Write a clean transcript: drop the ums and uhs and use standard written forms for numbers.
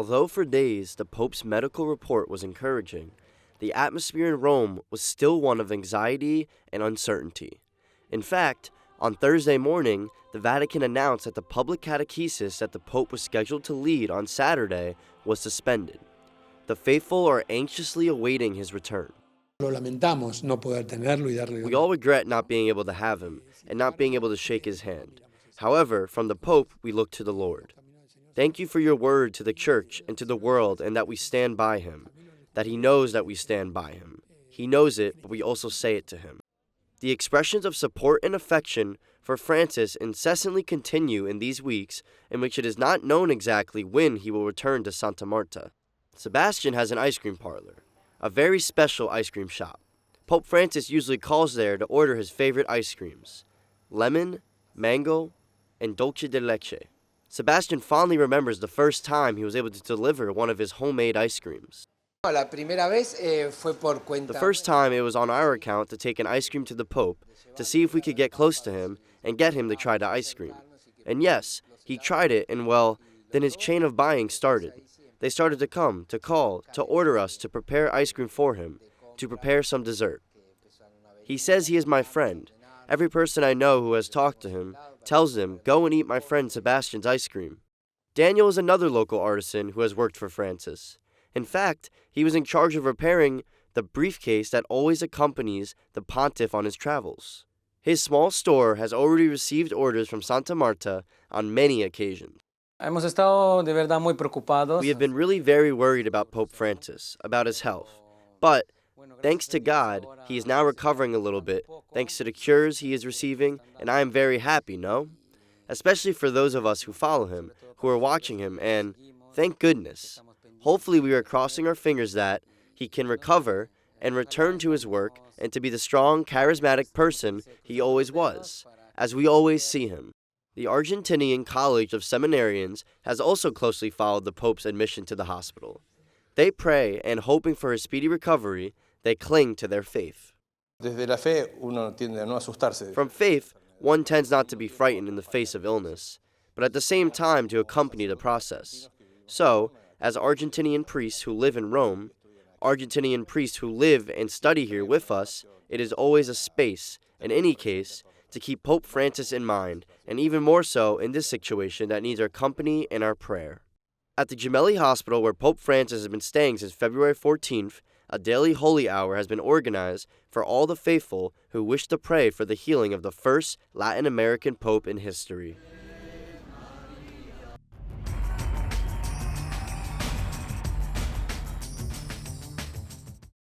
Although for days the Pope's medical report was encouraging, the atmosphere in Rome was still one of anxiety and uncertainty. In fact, on Thursday morning, the Vatican announced that the public catechesis that the Pope was scheduled to lead on Saturday was suspended. The faithful are anxiously awaiting his return. We all regret not being able to have him and not being able to shake his hand. However, from the Pope, we look to the Lord. Thank you for your word to the Church and to the world, and that we stand by him, that he knows that we stand by him. He knows it, but we also say it to him. The expressions of support and affection for Francis incessantly continue in these weeks in which it is not known exactly when he will return to Santa Marta. Sebastian has an ice cream parlor, a very special ice cream shop. Pope Francis usually calls there to order his favorite ice creams: lemon, mango, and dulce de leche. Sebastian fondly remembers the first time he was able to deliver one of his homemade ice creams. The first time it was on our account to take an ice cream to the Pope to see if we could get close to him and get him to try the ice cream. And yes, he tried it, and well, then his chain of buying started. They started to come, to call, to order us to prepare ice cream for him, to prepare some dessert. He says he is my friend. Every person I know who has talked to him tells him, go and eat my friend Sebastian's ice cream. Daniel is another local artisan who has worked for Francis. In fact, he was in charge of repairing the briefcase that always accompanies the pontiff on his travels. His small store has already received orders from Santa Marta on many occasions. We have been really very worried about Pope Francis, about his health. But, thanks to God, he is now recovering a little bit, thanks to the cures he is receiving, and I am very happy, no? Especially for those of us who follow him, who are watching him, and, thank goodness, hopefully we are crossing our fingers that he can recover and return to his work and to be the strong, charismatic person he always was, as we always see him. The Argentinian College of Seminarians has also closely followed the Pope's admission to the hospital. They pray, and hoping for his speedy recovery, they cling to their faith. From faith, one tends not to be frightened in the face of illness, but at the same time to accompany the process. So, as Argentinian priests who live in Rome, Argentinian priests who live and study here with us, it is always a space, in any case, to keep Pope Francis in mind, and even more so in this situation that needs our company and our prayer. At the Jubilee Hospital, where Pope Francis has been staying since February 14th, a daily holy hour has been organized for all the faithful who wish to pray for the healing of the first Latin American Pope in history.